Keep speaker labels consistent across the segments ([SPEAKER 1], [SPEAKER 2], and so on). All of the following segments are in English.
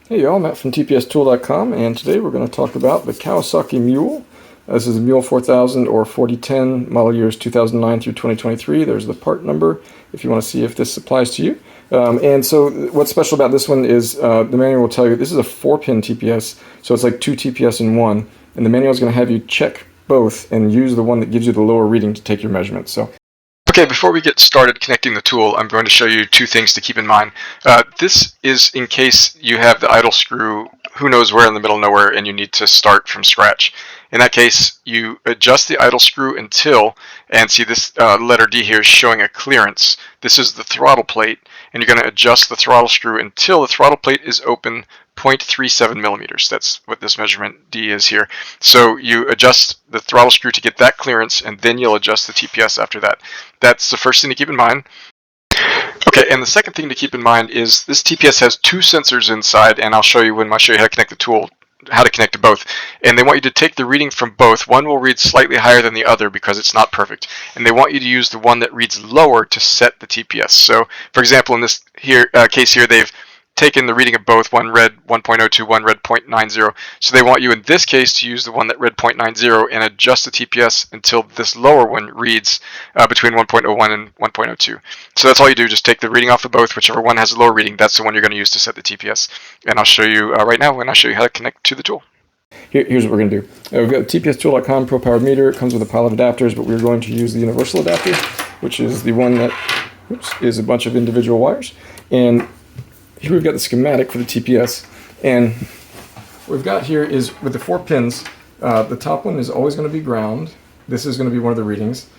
[SPEAKER 1] Hey y'all, Matt from TPSTool.com, and today we're going to talk about the Kawasaki Mule. This is a Mule 4000 or 4010, model years 2009 through 2023. There's the part number if you want to see if this applies to you. And so what's special about this one is the manual will tell you this is a 4-pin TPS, so it's like 2 TPS in one, and the manual is going to have you check both and use the one that gives you the lower reading to take your measurements.
[SPEAKER 2] Okay, before we get started connecting the tool, I'm going to show you two things to keep in mind. This is in case you have the idle screw who knows where in the middle of nowhere and you need to start from scratch. In that case, you adjust the idle screw until, and see this letter D here is showing a clearance. This is the throttle plate, and you're going to adjust the throttle screw until the throttle plate is open 0.37 millimeters. That's what this measurement D is here. So you adjust the throttle screw to get that clearance, and then you'll adjust the TPS after that. That's the first thing to keep in mind. Okay, and the second thing to keep in mind is this TPS has two sensors inside, and I'll show you when I show you how to connect the tool, how to connect to both. And they want you to take the reading from both. One will read slightly higher than the other because it's not perfect. And they want you to use the one that reads lower to set the TPS. So, for example, in this case here, they've taken the reading of both. One read 1.02, one read 0.90. So they want you in this case to use the one that read 0.90 and adjust the TPS until this lower one reads between 1.01 and 1.02. So that's all you do. Just take the reading off of both. Whichever one has a lower reading, that's the one you're going to use to set the TPS. And I'll show you right now when I show you how to connect to the tool.
[SPEAKER 1] Here's what we're going to do. We've got TPSTool.com Pro Powered meter. It comes with a pile of adapters, but we're going to use the universal adapter, which is the one that is a bunch of individual wires. And here we've got the schematic for the TPS, and what we've got here is with the 4 pins, the top one is always going to be ground. This is going to be one of the readings.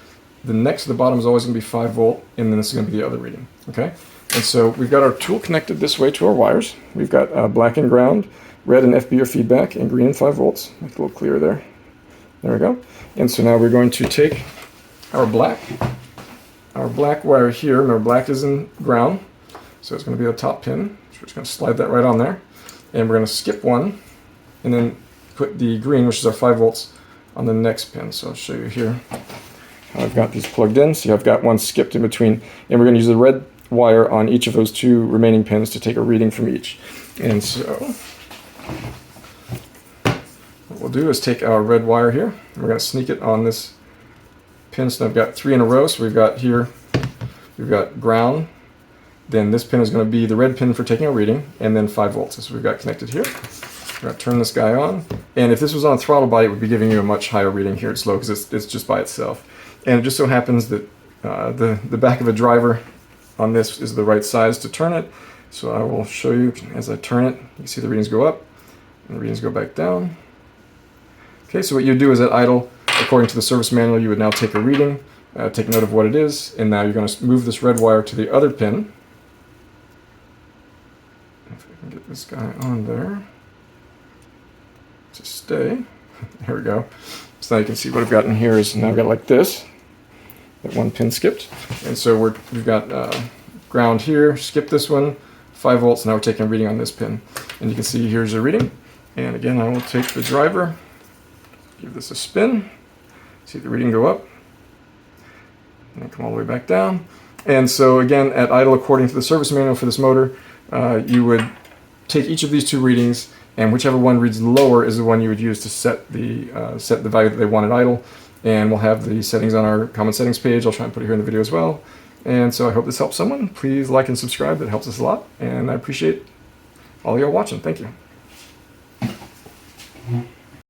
[SPEAKER 1] The next to the bottom is always going to be 5 volt, and then this is going to be the other reading. Okay, and so we've got our tool connected this way to our wires. We've got black and ground, red and FB or feedback, and green and 5 volts. Make it a little clearer there. There we go. And so now we're going to take our black wire here. Remember, black is in ground. So it's going to be the top pin. So we're just going to slide that right on there. And we're going to skip one and then put the green, which is our 5 volts, on the next pin. So I'll show you here how I've got these plugged in. See, I've got one skipped in between. And we're going to use the red wire on each of those 2 remaining pins to take a reading from each. And so what we'll do is take our red wire here. And we're going to sneak it on this pin. So I've got 3 in a row. So we've got here, we've got ground. Then this pin is going to be the red pin for taking a reading, and then 5 volts. That's what we've got connected here. We're going to turn this guy on, and if this was on a throttle body, it would be giving you a much higher reading here. It's low because it's just by itself. And it just so happens that the back of a driver on this is the right size to turn it. So I will show you as I turn it. You can see the readings go up, and the readings go back down. Okay, so what you do is at idle, according to the service manual, you would now take a reading, take note of what it is, and now you're going to move this red wire to the other pin. If I can get this guy on there to stay. There we go. So now you can see what I've got in here is now I've got like this. That one pin skipped. And so we've got ground here, skip this one, 5 volts, now we're taking a reading on this pin. And you can see here's a reading. And again, I will take the driver, give this a spin, see the reading go up, and then come all the way back down. And so again, at idle, according to the service manual for this motor, you would take each of these 2 readings, and whichever one reads lower is the one you would use to set the value that they want at idle. And we'll have the settings on our common settings page. I'll try and put it here in the video as well. And so I hope this helps someone. Please like and subscribe. That helps us a lot. And I appreciate all y'all watching. Thank you.